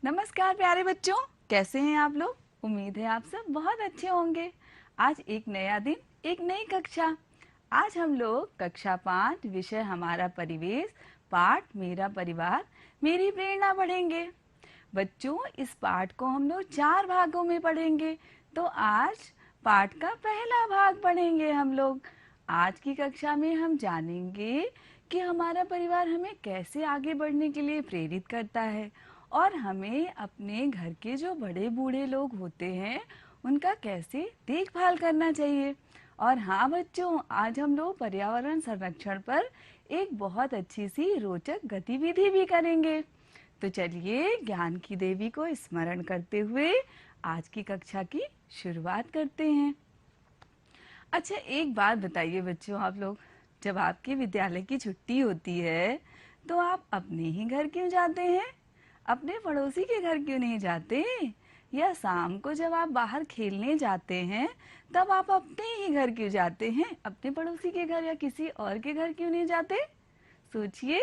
नमस्कार प्यारे बच्चों, कैसे हैं आप लोग। उम्मीद है आप सब बहुत अच्छे होंगे। आज एक नया दिन, एक नई कक्षा। आज हम लोग कक्षा 5 विषय हमारा परिवेश पाठ मेरा परिवार मेरी प्रेरणा पढ़ेंगे। बच्चों, इस पाठ को हम लोग 4 भागों में पढ़ेंगे। तो आज पाठ का पहला भाग पढ़ेंगे हम लोग। आज की कक्षा में हम जानेंगे कि हमारा परिवार हमें कैसे आगे बढ़ने के लिए प्रेरित करता है और हमें अपने घर के जो बड़े बूढ़े लोग होते हैं उनका कैसे देखभाल करना चाहिए। और हाँ बच्चों, आज हम लोग पर्यावरण संरक्षण पर एक बहुत अच्छी सी रोचक गतिविधि भी करेंगे। तो चलिए ज्ञान की देवी को स्मरण करते हुए आज की कक्षा की शुरुआत करते हैं। अच्छा, एक बात बताइए बच्चों, आप लोग जब आपके विद्यालय की छुट्टी होती है तो आप अपने ही घर क्यों जाते हैं? अपने पड़ोसी के घर क्यों नहीं जाते? या शाम को जब आप बाहर खेलने जाते हैं तब आप अपने ही घर क्यों जाते हैं? अपने पड़ोसी के घर या किसी और के घर क्यों नहीं जाते? सोचिए।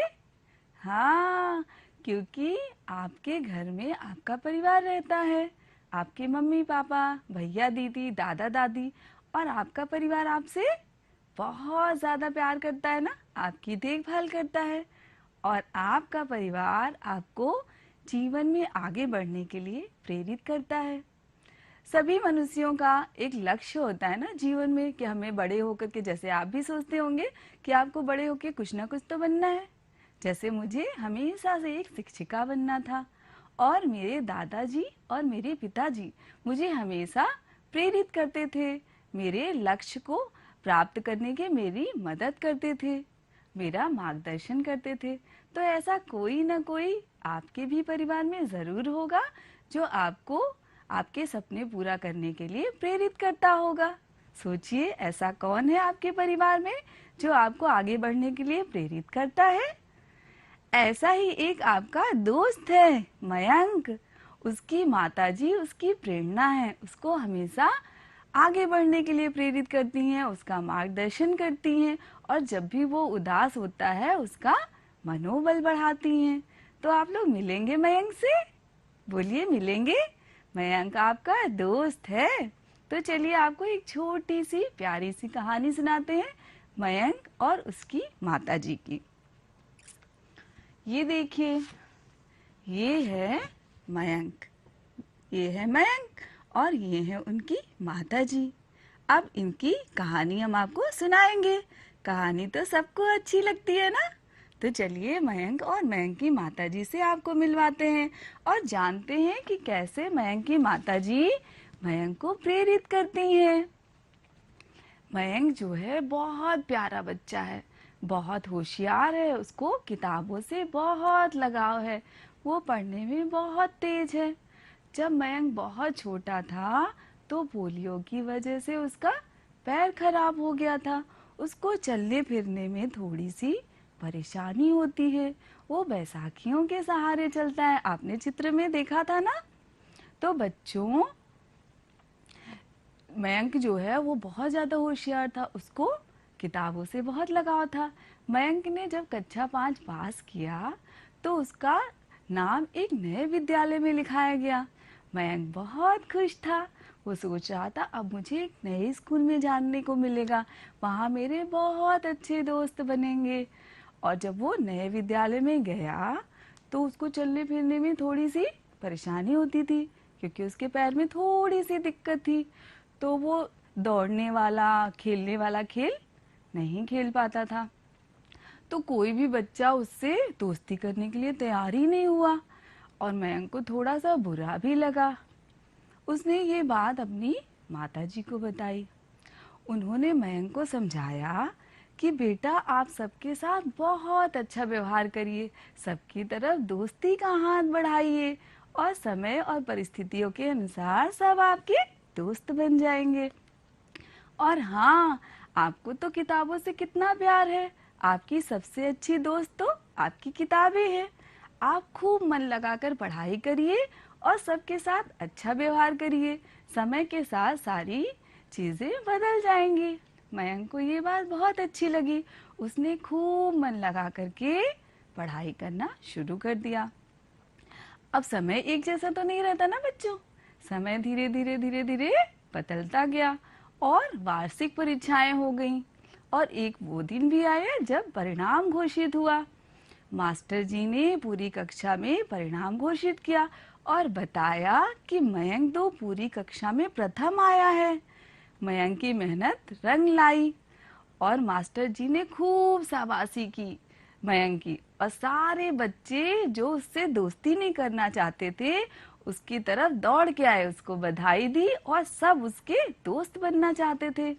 हाँ, क्योंकि आपके घर में आपका परिवार रहता है। आपके मम्मी पापा, भैया दीदी, दादा दादी, और आपका परिवार आपसे बहुत ज़्यादा प्यार करता है ना, आपकी देखभाल करता है। और आपका परिवार आपको जीवन में आगे बढ़ने के लिए प्रेरित करता है। सभी मनुष्यों का एक लक्ष्य होता है ना जीवन में कि हमें बड़े होकर के, जैसे आप भी सोचते होंगे कि आपको बड़े होकर कुछ ना कुछ तो बनना है। जैसे मुझे हमेशा से एक शिक्षिका बनना था और मेरे दादाजी और मेरे पिताजी मुझे हमेशा प्रेरित करते थे, मेरे लक्ष्य को प्राप्त करने के मेरी मदद करते थे, मेरा मार्गदर्शन करते थे। तो ऐसा कोई ना कोई आपके भी परिवार में ज़रूर होगा जो आपको आपके सपने पूरा करने के लिए प्रेरित करता होगा। सोचिए, ऐसा कौन है आपके परिवार में जो आपको आगे बढ़ने के लिए प्रेरित करता है? ऐसा ही एक आपका दोस्त है, मयंक। उसकी माताजी उसकी प्रेरणा है, उसको हमेशा आगे बढ़ने के लिए प्रेरित करती हैं, उसका मार्गदर्शन करती हैं और जब भी वो उदास होता है उसका मनोबल बढ़ाती हैं। तो आप लोग मिलेंगे मयंक से? बोलिए, मिलेंगे? मयंक आपका दोस्त है। तो चलिए आपको एक छोटी सी प्यारी सी कहानी सुनाते हैं, मयंक और उसकी माताजी की। ये देखिए, ये है मयंक, ये है मयंक और ये है उनकी माताजी। अब इनकी कहानी हम आपको सुनाएंगे। कहानी तो सबको अच्छी लगती है ना। तो चलिए मयंक और मयंक की माताजी से आपको मिलवाते हैं और जानते हैं कि कैसे मयंक की माताजी मयंक को प्रेरित करती हैं। मयंक जो है बहुत प्यारा बच्चा है, बहुत होशियार है, उसको किताबों से बहुत लगाव है, वो पढ़ने में बहुत तेज है। जब मयंक बहुत छोटा था तो पोलियो की वजह से उसका पैर खराब हो गया था। उसको चलने फिरने में थोड़ी सी परेशानी होती है। वो बैसाखियों के सहारे चलता है, आपने चित्र में देखा था ना। तो बच्चों, मयंक जो है वो बहुत ज़्यादा होशियार था, उसको किताबों से बहुत लगाव था। मयंक ने जब कक्षा 5 पास किया तो उसका नाम एक नए विद्यालय में लिखाया गया। मयंक बहुत खुश था। वो सोच रहा था अब मुझे एक नए स्कूल में जानने को मिलेगा, वहाँ मेरे बहुत अच्छे दोस्त बनेंगे। और जब वो नए विद्यालय में गया तो उसको चलने फिरने में थोड़ी सी परेशानी होती थी क्योंकि उसके पैर में थोड़ी सी दिक्कत थी। तो वो दौड़ने वाला खेलने वाला खेल नहीं खेल पाता था। तो कोई भी बच्चा उससे दोस्ती करने के लिए तैयार ही नहीं हुआ और मयंक को थोड़ा सा बुरा भी लगा। उसने ये बात अपनी माताजी को बताई। उन्होंने मयंक को समझाया कि बेटा, आप सबके साथ बहुत अच्छा व्यवहार करिए, सबकी तरफ दोस्ती का हाथ बढ़ाइए और समय और परिस्थितियों के अनुसार सब आपके दोस्त बन जाएंगे। और हाँ, आपको तो किताबों से कितना प्यार है, आपकी सबसे अच्छी दोस्त तो आपकी किताबें हैं। आप खूब मन लगाकर पढ़ाई करिए और सबके साथ अच्छा व्यवहार करिए, समय के साथ सारी चीज़ें बदल जाएंगी। मयंक को ये बात बहुत अच्छी लगी। उसने खूब मन लगा करके पढ़ाई करना शुरू कर दिया। अब समय एक जैसा तो नहीं रहता ना बच्चों। समय धीरे धीरे बदलता गया और वार्षिक परीक्षाएं हो गईं और एक वो दिन भी आया जब परिणाम घोषित हुआ। मास्टर जी ने पूरी कक्षा में परिणाम घोषित किया और बताया कि मयंक तो पूरी कक्षा में प्रथम आया है। मयंक की मेहनत रंग लाई और मास्टर जी ने खूब शाबाशी की मयंक की, और सारे बच्चे जो उससे दोस्ती नहीं करना चाहते थे उसकी तरफ दौड़ के आए, उसको बधाई दी और सब उसके दोस्त बनना चाहते थे।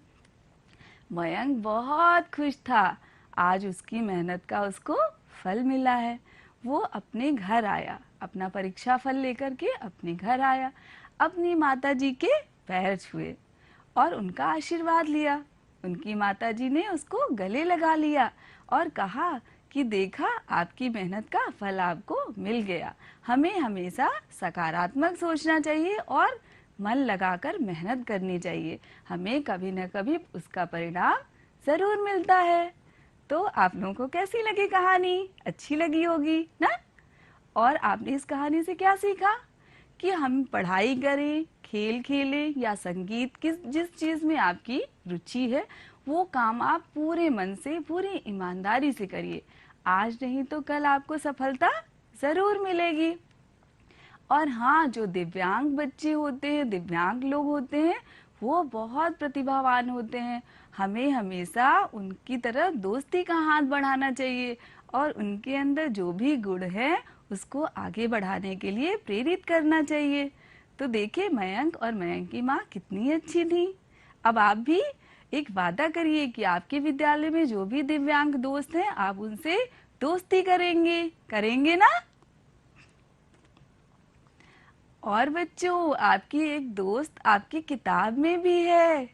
मयंक बहुत खुश था। आज उसकी मेहनत का उसको फल मिला है। वो अपने घर आया, अपना परीक्षा फल लेकर के अपने घर आया, अपनी माताजी के पैर छुए और उनका आशीर्वाद लिया। उनकी माताजी ने उसको गले लगा लिया और कहा कि देखा, आपकी मेहनत का फल आपको मिल गया। हमें हमेशा सकारात्मक सोचना चाहिए और मन लगाकर मेहनत करनी चाहिए। हमें कभी न कभी उसका परिणाम जरूर मिलता है। तो आप लोगों को कैसी लगी कहानी? अच्छी लगी होगी ना? और आपने इस कहानी से क्या सीखा कि हम पढ़ाई करें, खेल खेलें या संगीत, जिस चीज़ में आपकी रुचि है वो काम आप पूरे मन से, पूरी ईमानदारी से करिए। आज नहीं तो कल आपको सफलता ज़रूर मिलेगी। और हाँ, जो दिव्यांग बच्चे होते हैं, दिव्यांग लोग होते हैं, वो बहुत प्रतिभावान होते हैं। हमें हमेशा उनकी तरफ दोस्ती का हाथ बढ़ाना चाहिए और उनके अंदर जो भी गुण है उसको आगे बढ़ाने के लिए प्रेरित करना चाहिए। तो देखिए, मयंक और मयंक की माँ कितनी अच्छी थी। अब आप भी एक वादा करिए कि आपके विद्यालय में जो भी दिव्यांग दोस्त हैं आप उनसे दोस्ती करेंगे, करेंगे ना? और बच्चों, आपकी एक दोस्त आपकी किताब में भी है।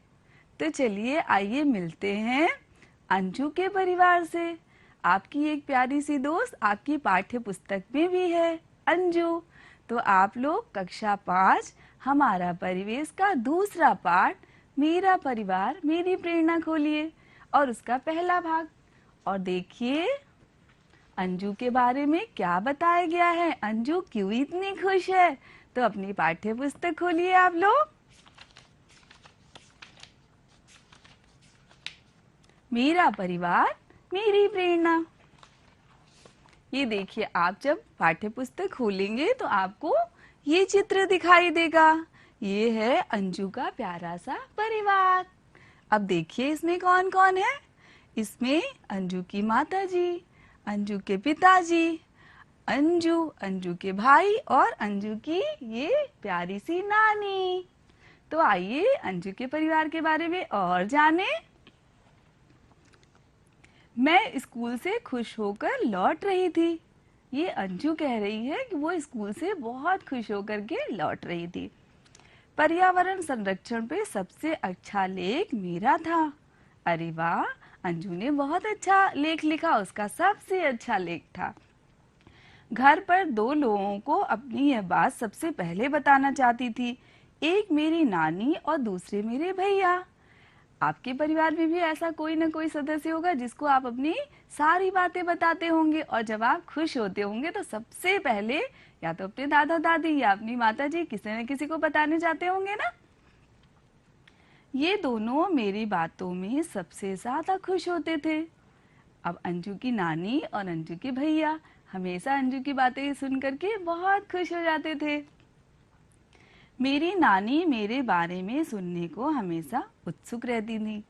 तो चलिए आइए मिलते हैं अंजू के परिवार से। आपकी एक प्यारी सी दोस्त आपकी पाठ्य पुस्तक में भी है, अंजू। तो आप लोग कक्षा 5 हमारा परिवेश का दूसरा पाठ, मेरा परिवार मेरी प्रेरणा, खोलिए और उसका पहला भाग और देखिए अंजू के बारे में क्या बताया गया है। अंजू क्यों इतनी खुश है? तो अपनी पाठ्य पुस्तक खोलिए आप लोग। मेरा परिवार मेरी प्रेरणा। ये देखिए, आप जब पाठ्य पुस्तक खोलेंगे तो आपको ये चित्र दिखाई देगा। ये है अंजू का प्यारा सा परिवार। अब देखिए इसमें कौन कौन है। इसमें अंजू की माताजी, अंजू के पिताजी, अंजू, अंजू के भाई और अंजू की ये प्यारी सी नानी। तो आइए अंजू के परिवार के बारे में और जानें। मैं स्कूल से खुश होकर लौट रही थी। ये अंजू कह रही है कि वो स्कूल से बहुत खुश होकर के लौट रही थी। पर्यावरण संरक्षण पे सबसे अच्छा लेख मेरा था। अरे वाह, अंजू ने बहुत अच्छा लेख लिखा, उसका सबसे अच्छा लेख था। घर पर 2 लोगों को अपनी यह बात सबसे पहले बताना चाहती थी, एक मेरी नानी और दूसरे मेरे भैया। आपके परिवार में भी ऐसा कोई ना कोई सदस्य होगा जिसको आप अपनी सारी बातें बताते होंगे, और जब आप खुश होते होंगे तो सबसे पहले या तो अपने दादा दादी या अपनी माता जी किसी न किसी को बताने जाते होंगे ना। ये दोनों मेरी बातों में सबसे ज्यादा खुश होते थे। अब अंजू की नानी और अंजू के भैया हमेशा अंजू की बातें सुन करके बहुत खुश हो जाते थे। मेरी नानी मेरे बारे में सुनने को हमेशा उत्सुक रहती थी।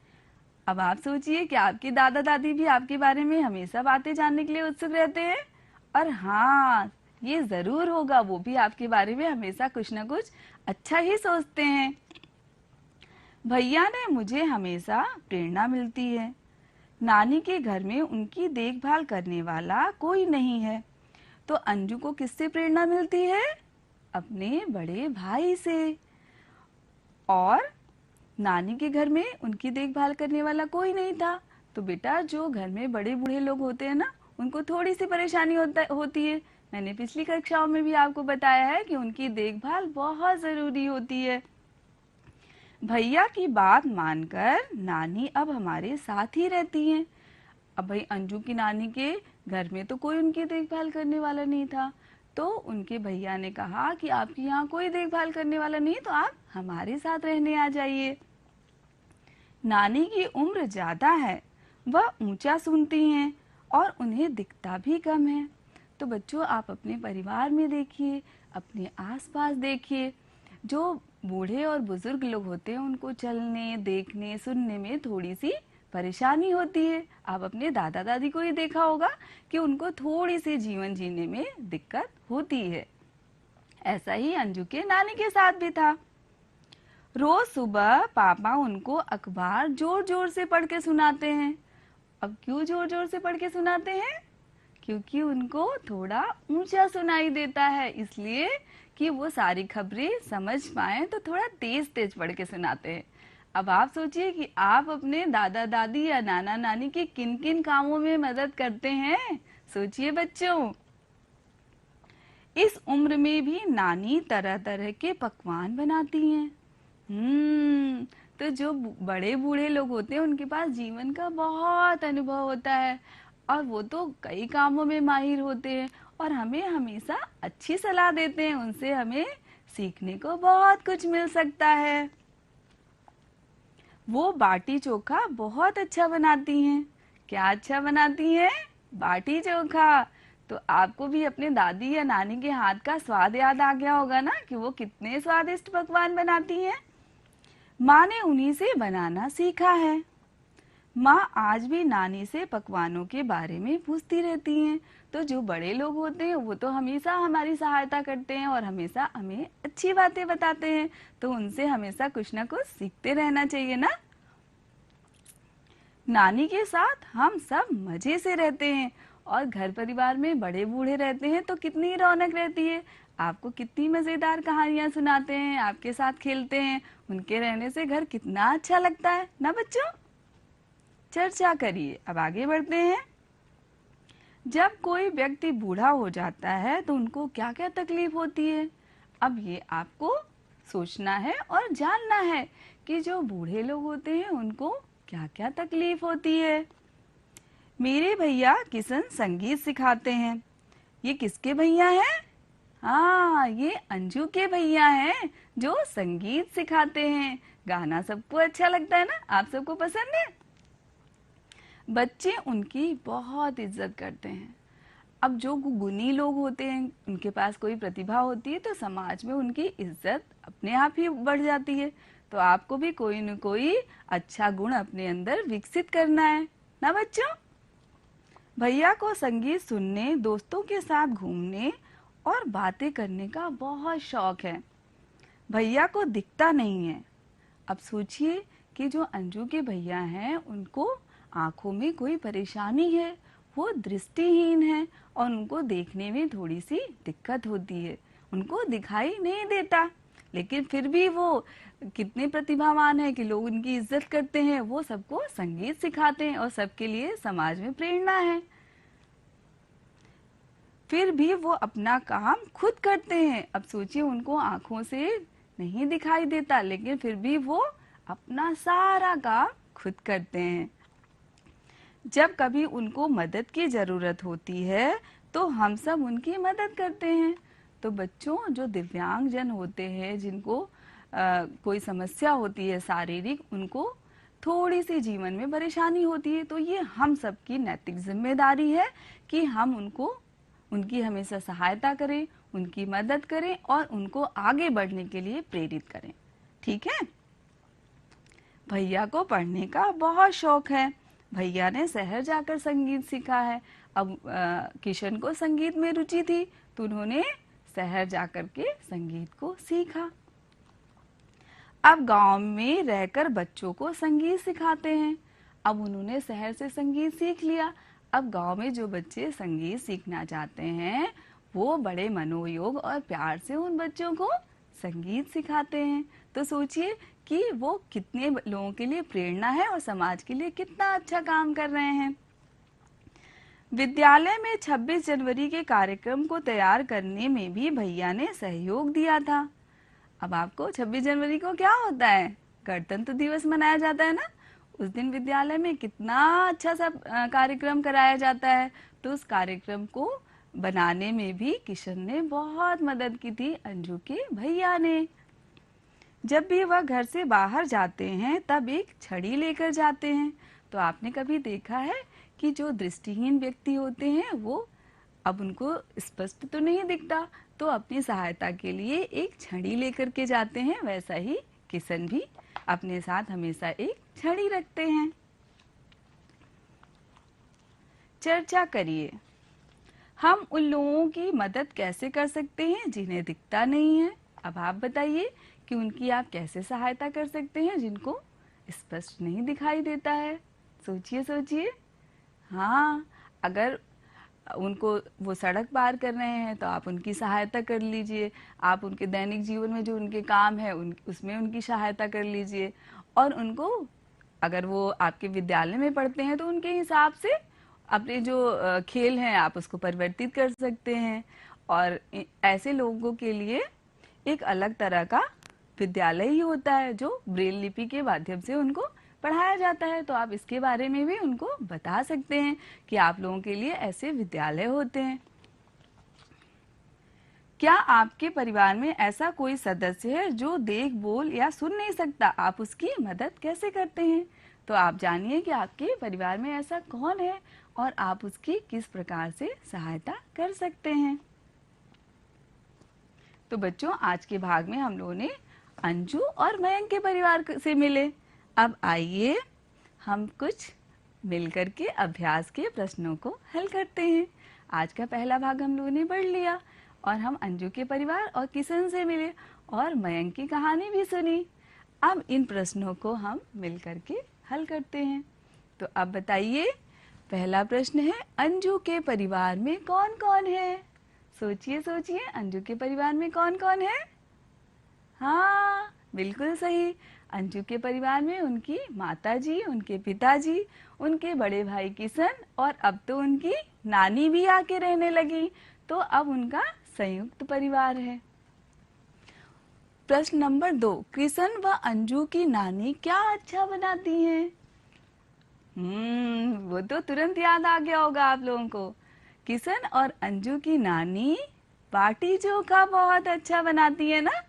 अब आप सोचिए कि आपके दादा दादी भी आपके बारे में हमेशा बातें जानने के लिए उत्सुक रहते हैं। और हाँ, ये जरूर होगा, वो भी आपके बारे में हमेशा कुछ ना कुछ अच्छा ही सोचते हैं। भैया ने मुझे हमेशा प्रेरणा मिलती है। नानी के घर में उनकी देखभाल करने वाला कोई नहीं है, तो अंजू को किससे प्रेरणा मिलती है? अपने बड़े भाई से। और नानी के घर में उनकी देखभाल करने वाला कोई नहीं था, तो बेटा जो घर में बड़े बूढ़े लोग होते हैं ना, उनको थोड़ी सी परेशानी होती है। मैंने पिछली कक्षाओं में भी आपको बताया है कि उनकी देखभाल बहुत जरूरी होती है। भैया की बात मानकर नानी अब हमारे साथ ही रहती हैं। अब भाई अंजू की नानी के घर में तो कोई उनकी देखभाल करने वाला नहीं था, तो उनके भैया ने कहा कि आपके यहाँ कोई देखभाल करने वाला नहीं, तो आप हमारे साथ रहने आ जाइए। नानी की उम्र ज्यादा है, वह ऊंचा सुनती हैं और उन्हें दिखता भी कम है। तो बच्चों, आप अपने परिवार में देखिए, अपने आसपास देखिए, जो बूढ़े और बुजुर्ग लोग होते हैं उनको चलने, देखने, सुनने में थोड़ी सी परेशानी होती है। आप अपने दादा दादी को ही देखा होगा कि उनको थोड़ी सी जीवन जीने में दिक्कत होती है। ऐसा ही अंजू के नानी के साथ भी था। रोज सुबह पापा उनको अखबार जोर जोर से पढ़ के सुनाते हैं। अब क्यों जोर जोर से पढ़ के सुनाते हैं? क्योंकि उनको थोड़ा ऊंचा सुनाई देता है, इसलिए कि वो सारी खबरें समझ पाएं तो थोड़ा तेज तेज पढ़ के सुनाते हैं। अब आप सोचिए कि आप अपने दादा दादी या नाना नानी के किन किन कामों में मदद करते हैं। सोचिए बच्चों। इस उम्र में भी नानी तरह तरह के पकवान बनाती हैं। तो जो बड़े बूढ़े लोग होते हैं उनके पास जीवन का बहुत अनुभव होता है और वो तो कई कामों में माहिर होते हैं और हमें हमेशा अच्छी सलाह देते हैं। उनसे हमें सीखने को बहुत कुछ मिल सकता है। वो बाटी चोखा बहुत अच्छा बनाती हैं। क्या अच्छा बनाती हैं? बाटी चोखा। तो आपको भी अपने दादी या नानी के हाथ का स्वाद याद आ गया होगा ना कि वो कितने स्वादिष्ट पकवान बनाती हैं। माँ ने उन्हीं से बनाना सीखा है। माँ आज भी नानी से पकवानों के बारे में पूछती रहती हैं। तो जो बड़े लोग होते हैं वो तो हमेशा हमारी सहायता करते हैं और हमेशा हमें अच्छी बातें बताते हैं, तो उनसे हमेशा कुछ ना कुछ सीखते रहना चाहिए ना। नानी के साथ हम सब मजे से रहते हैं और घर परिवार में बड़े बूढ़े रहते हैं तो कितनी रौनक रहती है। आपको कितनी मजेदार कहानियां सुनाते हैं, आपके साथ खेलते हैं। उनके रहने से घर कितना अच्छा लगता है ना बच्चों। चर्चा करिए। अब आगे बढ़ते हैं। जब कोई व्यक्ति बूढ़ा हो जाता है तो उनको क्या क्या तकलीफ होती है? अब ये आपको सोचना है और जानना है कि जो बूढ़े लोग होते हैं उनको क्या क्या तकलीफ होती है। मेरे भैया किशन संगीत सिखाते हैं। ये किसके भैया हैं? हाँ, ये अंजू के भैया हैं जो संगीत सिखाते हैं। गाना सबको अच्छा लगता है ना? आप सबको पसंद है? बच्चे उनकी बहुत इज्जत करते हैं। अब जो गुणी लोग होते हैं, उनके पास कोई प्रतिभा होती है तो समाज में उनकी इज्जत अपने आप ही बढ़ जाती है। तो आपको भी कोई न कोई अच्छा गुण अपने अंदर विकसित करना है ना बच्चों। भैया को संगीत सुनने, दोस्तों के साथ घूमने और बातें करने का बहुत शौक है। भैया को दिखता नहीं है। अब सोचिए कि जो अंजू के भैया हैं उनको आंखों में कोई परेशानी है, वो दृष्टिहीन है और उनको देखने में थोड़ी सी दिक्कत होती है, उनको दिखाई नहीं देता, लेकिन फिर भी वो कितने प्रतिभावान है कि लोग उनकी इज्जत करते हैं। वो सबको संगीत सिखाते हैं और सबके लिए समाज में प्रेरणा है। फिर भी वो अपना काम खुद करते हैं। अब सोचिए, उनको आंखों से नहीं दिखाई देता लेकिन फिर भी वो अपना सारा काम खुद करते हैं। जब कभी उनको मदद की जरूरत होती है तो हम सब उनकी मदद करते हैं। तो बच्चों, जो दिव्यांग जन होते हैं, जिनको कोई समस्या होती है शारीरिक, उनको थोड़ी सी जीवन में परेशानी होती है, तो ये हम सबकी नैतिक जिम्मेदारी है कि हम उनकी हमेशा सहायता करें, उनकी मदद करें और उनको आगे बढ़ने के लिए प्रेरित करें। ठीक है। भैया को पढ़ने का बहुत शौक है। भैया ने शहर जाकर संगीत सीखा है। अब किशन को संगीत में रुचि थी तो उन्होंने शहर जाकर के संगीत को सीखा। अब गांव में रहकर बच्चों को संगीत सिखाते हैं। अब उन्होंने शहर से संगीत सीख लिया। अब गांव में जो बच्चे संगीत सीखना चाहते हैं वो बड़े मनोयोग और प्यार से उन बच्चों को संगीत सिखाते हैं। तो सोचिए कि वो कितने लोगों के लिए प्रेरणा है और समाज के लिए कितना अच्छा काम कर रहे हैं। विद्यालय में 26 जनवरी के कार्यक्रम को तैयार करने में भी भैया ने सहयोग दिया था। अब आपको 26 जनवरी को क्या होता है? गणतंत्र दिवस मनाया जाता है ना। उस दिन विद्यालय में कितना अच्छा सा कार्यक्रम कराया जाता है। तो उस कार्यक्रम को बनाने में भी किशन ने बहुत मदद की थी अंजू के भैया ने। जब भी वह घर से बाहर जाते हैं तब एक छड़ी लेकर जाते हैं। तो आपने कभी देखा है कि जो दृष्टिहीन व्यक्ति होते हैं वो अब उनको स्पष्ट तो नहीं दिखता, तो अपनी सहायता के लिए एक छड़ी लेकर के जाते हैं। वैसा ही किशन भी अपने साथ हमेशा एक छड़ी रखते हैं। चर्चा करिए, हम उन लोगों की मदद कैसे कर सकते हैं जिन्हें दिखता नहीं है। अब आप बताइए कि उनकी आप कैसे सहायता कर सकते हैं जिनको स्पष्ट नहीं दिखाई देता है। सोचिए सोचिए। हाँ, अगर उनको वो सड़क पार कर रहे हैं तो आप उनकी सहायता कर लीजिए। आप उनके दैनिक जीवन में जो उनके काम है उसमें उनकी सहायता कर लीजिए। और उनको, अगर वो आपके विद्यालय में पढ़ते हैं तो उनके हिसाब से अपने जो खेल हैं आप उसको परिवर्तित कर सकते हैं। और ऐसे लोगों के लिए एक अलग तरह का विद्यालय ही होता है जो ब्रेल लिपि के माध्यम से उनको पढ़ाया जाता है। तो आप इसके बारे में भी उनको बता सकते हैं कि आप लोगों के लिए ऐसे विद्यालय होते हैं। क्या आपके परिवार में ऐसा कोई सदस्य है जो देख, बोल या सुन नहीं सकता? आप उसकी मदद कैसे करते हैं? तो आप जानिए कि आपके परिवार में ऐसा कौन है और आप उसकी किस प्रकार से सहायता कर सकते हैं। तो बच्चों, आज के भाग में हम लोगों ने अंजू और मयंक के परिवार से मिले। अब आइए हम कुछ मिलकर के अभ्यास के प्रश्नों को हल करते हैं। आज का पहला भाग हम लोगों ने पढ़ लिया और हम अंजू के परिवार और किशन से मिले और मयंक की कहानी भी सुनी। अब इन प्रश्नों को हम मिलकर के हल करते हैं। तो अब बताइए, पहला प्रश्न है, अंजू के परिवार में कौन कौन है? सोचिए सोचिए, अंजू के परिवार में कौन कौन है? हाँ, बिल्कुल सही। अंजू के परिवार में उनकी माताजी, उनके पिताजी, उनके बड़े भाई किशन और अब तो उनकी नानी भी आके रहने लगी। तो अब उनका संयुक्त परिवार है। प्रश्न नंबर 2, किशन व अंजू की नानी क्या अच्छा बनाती हैं? वो तो तुरंत याद आ गया होगा आप लोगों को। किशन और अंजू की नानी बाटी चोखा बहुत अच्छा बनाती है ना।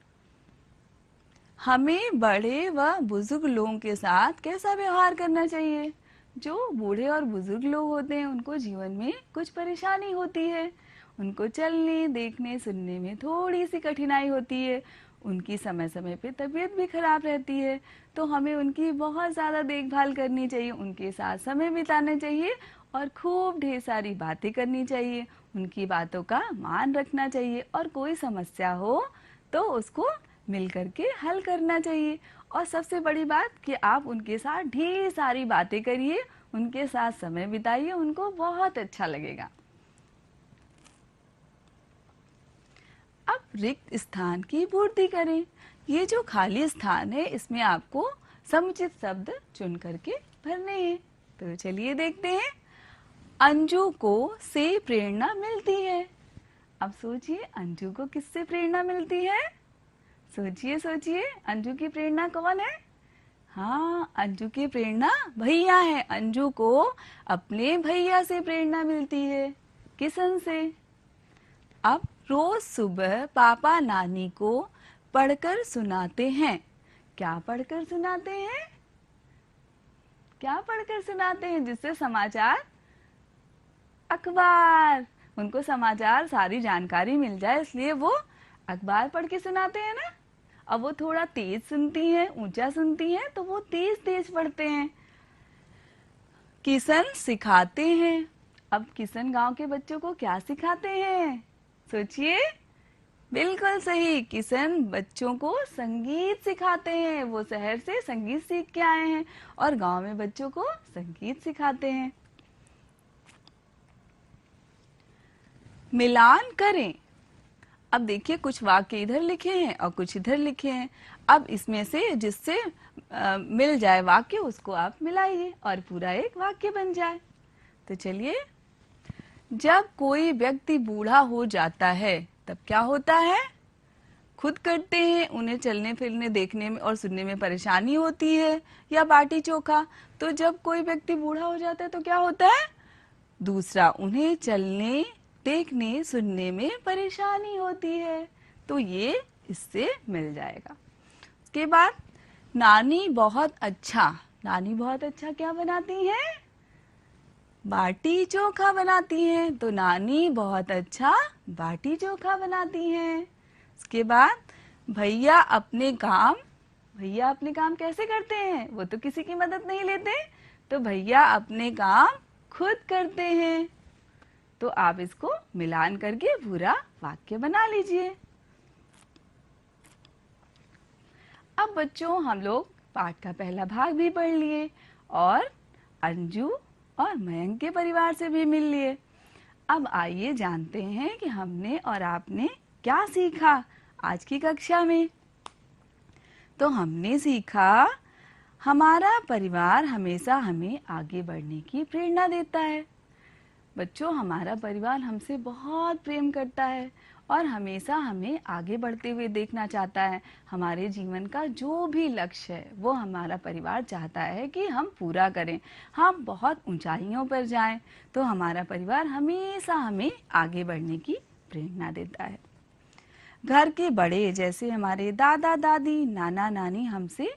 हमें बड़े व बुजुर्ग लोगों के साथ कैसा व्यवहार करना चाहिए? जो बूढ़े और बुजुर्ग लोग होते हैं उनको जीवन में कुछ परेशानी होती है। उनको चलने, देखने, सुनने में थोड़ी सी कठिनाई होती है। उनकी समय समय पे तबीयत भी खराब रहती है। तो हमें उनकी बहुत ज़्यादा देखभाल करनी चाहिए, उनके साथ समय बिताना चाहिए और खूब ढेर सारी बातें करनी चाहिए। उनकी बातों का मान रखना चाहिए और कोई समस्या हो तो उसको मिल करके हल करना चाहिए। और सबसे बड़ी बात कि आप उनके साथ ढेर सारी बातें करिए, उनके साथ समय बिताइए, उनको बहुत अच्छा लगेगा। अब रिक्त स्थान की पूर्ति करें। ये जो खाली स्थान है इसमें आपको समुचित शब्द चुन करके भरने हैं। तो चलिए देखते हैं। अंजू को से प्रेरणा मिलती है। अब सोचिए, अंजू को किससे प्रेरणा मिलती है? सोचिए सोचिए, अंजू की प्रेरणा कौन है? हाँ, अंजू की प्रेरणा भैया है। अंजू को अपने भैया से प्रेरणा मिलती है, किशन से। अब रोज सुबह पापा नानी को पढ़कर सुनाते हैं। क्या पढ़कर सुनाते हैं? क्या पढ़कर सुनाते हैं? जिससे समाचार, अखबार, उनको समाचार सारी जानकारी मिल जाए इसलिए वो अखबार पढ़ के सुनाते हैं ना। अब वो थोड़ा तेज सुनती हैं, ऊंचा सुनती हैं, तो वो तेज तेज पढ़ते हैं। किशन सिखाते हैं। अब किशन गांव के बच्चों को क्या सिखाते हैं? सोचिए। बिल्कुल सही, किशन बच्चों को संगीत सिखाते हैं। वो शहर से संगीत सीख के आए हैं और गांव में बच्चों को संगीत सिखाते हैं। मिलान करें। अब देखिए, कुछ वाक्य इधर लिखे हैं और कुछ इधर लिखे हैं। अब इसमें से जिससे मिल जाए वाक्य उसको आप मिलाइए और पूरा एक वाक्य बन जाए। तो चलिए, जब कोई व्यक्ति बूढ़ा हो जाता है तब क्या होता है? खुद करते हैं, उन्हें चलने फिरने, देखने में और सुनने में परेशानी होती है। या बाटी चोखा, तो जब कोई व्यक्ति बूढ़ा हो जाता है तो क्या होता है? दूसरा, उन्हें चलने, देखने सुनने में परेशानी होती है, तो ये इससे मिल जाएगा। उसके बाद नानी बहुत अच्छा, नानी बहुत अच्छा क्या बनाती हैं? बाटी चोखा बनाती हैं। तो नानी बहुत अच्छा बाटी चोखा बनाती हैं। उसके बाद भैया अपने काम, भैया अपने काम कैसे करते हैं? वो तो किसी की मदद नहीं लेते, तो भैया अपने काम खुद करते हैं। तो आप इसको मिलान करके पूरा वाक्य बना लीजिए। अब बच्चों हम लोग पाठ का पहला भाग भी पढ़ लिए और अंजू और मयंक के परिवार से भी मिल लिए। अब आइए जानते हैं कि हमने और आपने क्या सीखा आज की कक्षा में। तो हमने सीखा हमारा परिवार हमेशा हमें आगे बढ़ने की प्रेरणा देता है। बच्चों, हमारा परिवार हमसे बहुत प्रेम करता है और हमेशा हमें आगे बढ़ते हुए देखना चाहता है। हमारे जीवन का जो भी लक्ष्य है वो हमारा परिवार चाहता है कि हम पूरा करें, हम बहुत ऊंचाइयों पर जाएं। तो हमारा परिवार हमेशा हमें आगे बढ़ने की प्रेरणा देता है। घर के बड़े जैसे हमारे दादा दादी, नाना नानी हमसे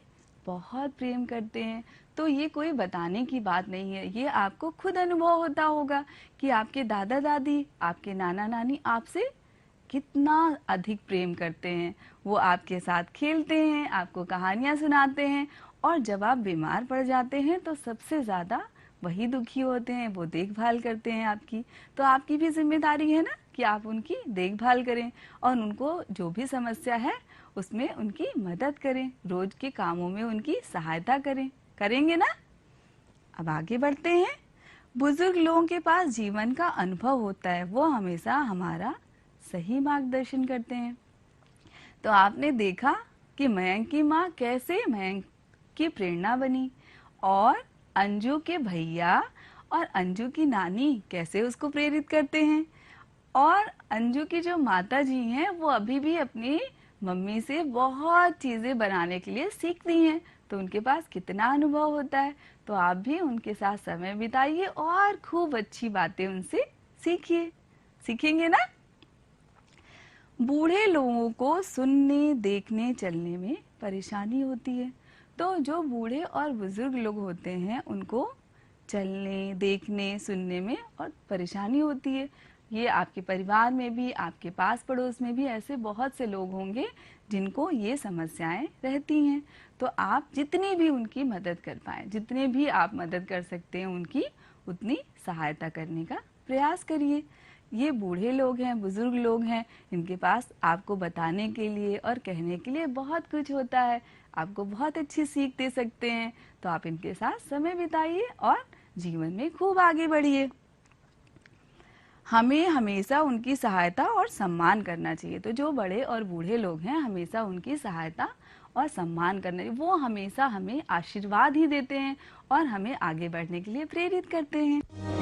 बहुत प्रेम करते हैं। तो ये कोई बताने की बात नहीं है, ये आपको खुद अनुभव होता होगा कि आपके दादा दादी, आपके नाना नानी आपसे कितना अधिक प्रेम करते हैं। वो आपके साथ खेलते हैं, आपको कहानियाँ सुनाते हैं, और जब आप बीमार पड़ जाते हैं तो सबसे ज़्यादा वही दुखी होते हैं, वो देखभाल करते हैं आपकी। तो आपकी भी जिम्मेदारी है ना कि आप उनकी देखभाल करें और उनको जो भी समस्या है उसमें उनकी मदद करें, रोज के कामों में उनकी सहायता करें। करेंगे ना? अब आगे बढ़ते हैं। बुजुर्ग लोगों के पास जीवन का अनुभव होता है, वो हमेशा हमारा सही मार्गदर्शन करते हैं। तो आपने देखा कि मयंक की माँ कैसे मयंक की प्रेरणा बनी, और अंजू के भैया और अंजू की नानी कैसे उसको प्रेरित करते हैं, और अंजू की जो माता जी हैं वो अभी भी अपनी मम्मी से बहुत चीज़ें बनाने के लिए सीखती हैं। तो उनके पास कितना अनुभव होता है। तो आप भी उनके साथ समय बिताइए और खूब अच्छी बातें उनसे सीखिए। सीखेंगे ना? बूढ़े लोगों को सुनने, देखने, चलने में परेशानी होती है। तो जो बूढ़े और बुजुर्ग लोग होते हैं उनको चलने, देखने, सुनने में और परेशानी होती है। ये आपके परिवार में भी, आपके पास पड़ोस में भी ऐसे बहुत से लोग होंगे जिनको ये समस्याएं रहती हैं। तो आप जितनी भी उनकी मदद कर पाएँ, जितने भी आप मदद कर सकते हैं उनकी, उतनी सहायता करने का प्रयास करिए। ये बूढ़े लोग हैं, बुजुर्ग लोग हैं, इनके पास आपको बताने के लिए और कहने के लिए बहुत कुछ होता है, आपको बहुत अच्छी सीख दे सकते हैं। तो आप इनके साथ समय बिताइए और जीवन में खूब आगे बढ़िए। हमें हमेशा उनकी सहायता और सम्मान करना चाहिए। तो जो बड़े और बूढ़े लोग हैं हमेशा उनकी सहायता और सम्मान करना चाहिए। वो हमेशा हमें आशीर्वाद ही देते हैं और हमें आगे बढ़ने के लिए प्रेरित करते हैं।